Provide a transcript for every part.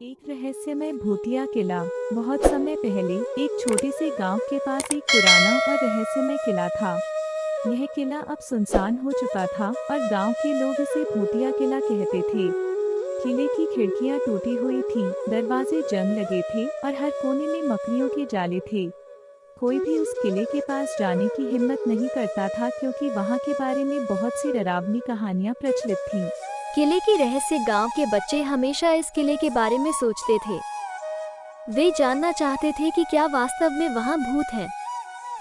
एक रहस्यमय भूतिया किला। बहुत समय पहले एक छोटे से गांव के पास एक पुराना और रहस्यमय किला था। यह किला अब सुनसान हो चुका था और गांव के लोग इसे भूतिया किला कहते थे। किले की खिड़कियां टूटी हुई थीं, दरवाजे जंग लगे थे और हर कोने में मकड़ियों के जाले थे। कोई भी उस किले के पास जाने की हिम्मत नहीं करता था क्योंकि वहां के बारे में बहुत सी डरावनी कहानियां प्रचलित थीं। किले की रहस्य गांव के बच्चे हमेशा इस किले के बारे में सोचते थे। वे जानना चाहते थे कि क्या वास्तव में वहां भूत है।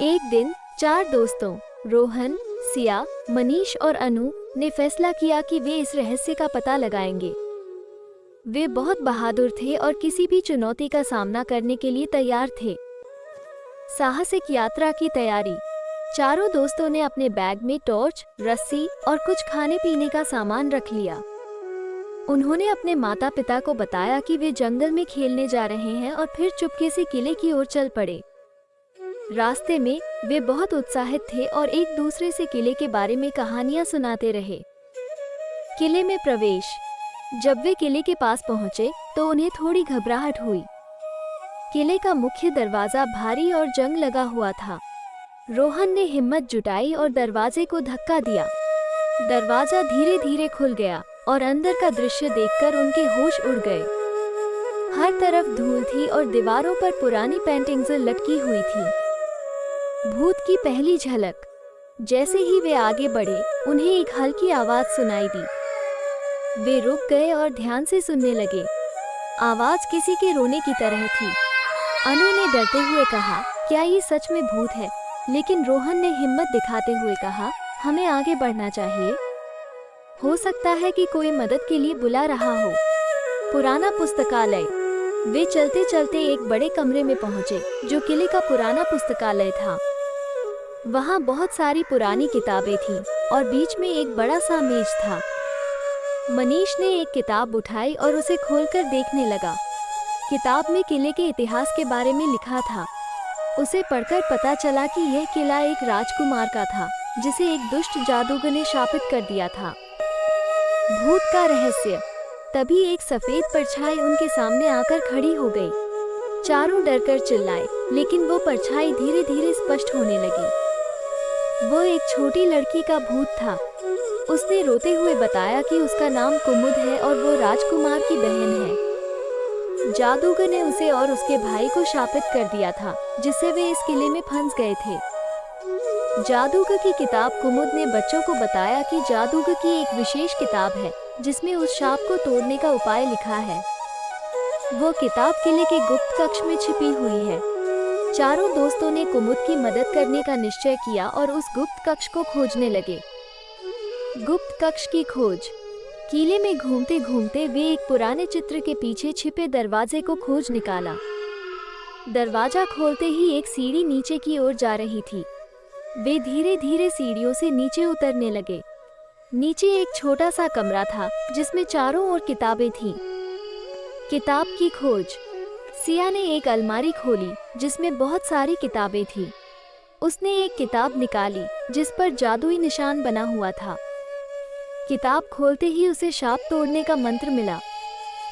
एक दिन 4 दोस्तों रोहन, सिया, मनीष और अनु ने फैसला किया कि वे इस रहस्य का पता लगाएंगे। वे बहुत बहादुर थे और किसी भी चुनौती का सामना करने के लिए तैयार थे। साहसिक यात्रा की तैयारी। चारों दोस्तों ने अपने बैग में टॉर्च, रस्सी और कुछ खाने पीने का सामान रख लिया। उन्होंने अपने माता पिता को बताया कि वे जंगल में खेलने जा रहे हैं और फिर चुपके से किले की ओर चल पड़े। रास्ते में वे बहुत उत्साहित थे और एक दूसरे से किले के बारे में कहानियां सुनाते रहे। किले में प्रवेश। जब वे किले के पास पहुंचे तो उन्हें थोड़ी घबराहट हुई। किले का मुख्य दरवाजा भारी और जंग लगा हुआ था। रोहन ने हिम्मत जुटाई और दरवाजे को धक्का दिया। दरवाजा धीरे धीरे खुल गया और अंदर का दृश्य देखकर उनके होश उड़ गए। हर तरफ धूल थी और दीवारों पर पुरानी पेंटिंग्स लटकी हुई थी। भूत की पहली झलक। जैसे ही वे आगे बढ़े, उन्हें एक हल्की आवाज सुनाई दी। वे रुक गए और ध्यान से सुनने लगे। आवाज किसी के रोने की तरह थी। अनु ने डरते हुए कहा, क्या ये सच में भूत है? लेकिन रोहन ने हिम्मत दिखाते हुए कहा, हमें आगे बढ़ना चाहिए। हो सकता है कि कोई मदद के लिए बुला रहा हो। पुराना पुस्तकालय। वे चलते चलते एक बड़े कमरे में पहुंचे, जो किले का पुराना पुस्तकालय था। वहां बहुत सारी पुरानी किताबें थीं और बीच में एक बड़ा सा मेज था। मनीष ने एक किताब उठाई और उसे खोलकर देखने लगा। किताब में किले के इतिहास के बारे में लिखा था। उसे पढ़कर पता चला कि यह किला एक राजकुमार का था, जिसे एक दुष्ट जादूगर ने शापित कर दिया था। भूत का रहस्य। तभी एक सफेद परछाई उनके सामने आकर खड़ी हो गई। चारों डरकर चिल्लाए, लेकिन वो परछाई धीरे धीरे स्पष्ट होने लगी। वो एक छोटी लड़की का भूत था। उसने रोते हुए बताया कि उसका नाम कुमुद है और वो राजकुमार की बहन है। जादूगर ने उसे और उसके भाई को शापित कर दिया था, जिससे वे इस किले में फंस गए थे। जादूगर की किताब। कुमुद ने बच्चों को बताया कि जादूगर की एक विशेष किताब है, जिसमें उस शाप को तोड़ने का उपाय लिखा है। वो किताब किले के गुप्त कक्ष में छिपी हुई है। चारों दोस्तों ने कुमुद की मदद करने का निश्चय किया और उस गुप्त कक्ष को खोजने लगे। गुप्त कक्ष की खोज। किले में घूमते घूमते वे एक पुराने चित्र के पीछे छिपे दरवाजे को खोज निकाला। दरवाजा खोलते ही एक सीढ़ी नीचे की ओर जा रही थी। वे धीरे धीरे सीढ़ियों से नीचे उतरने लगे। नीचे एक छोटा सा कमरा था, जिसमें चारों ओर किताबें थीं। किताब की खोज। सिया ने एक अलमारी खोली, जिसमें बहुत सारी किताबें थीं। उसने एक किताब निकाली, जिस पर जादुई निशान बना हुआ था। किताब खोलते ही उसे शाप तोड़ने का मंत्र मिला।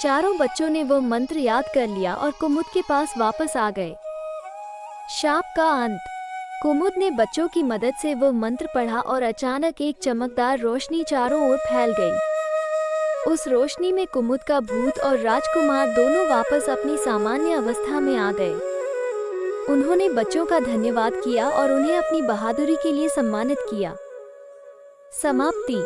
चारों बच्चों ने वो मंत्र याद कर लिया और कुमुद के पास वापस आ गए। शाप का अंत। कुमुद ने बच्चों की मदद से वो मंत्र पढ़ा और अचानक एक चमकदार रोशनी चारों ओर फैल गई। उस रोशनी में कुमुद का भूत और राजकुमार दोनों वापस अपनी सामान्य अवस्था में आ गए। उन्होंने बच्चों का धन्यवाद किया और उन्हें अपनी बहादुरी के लिए सम्मानित किया। समाप्ति।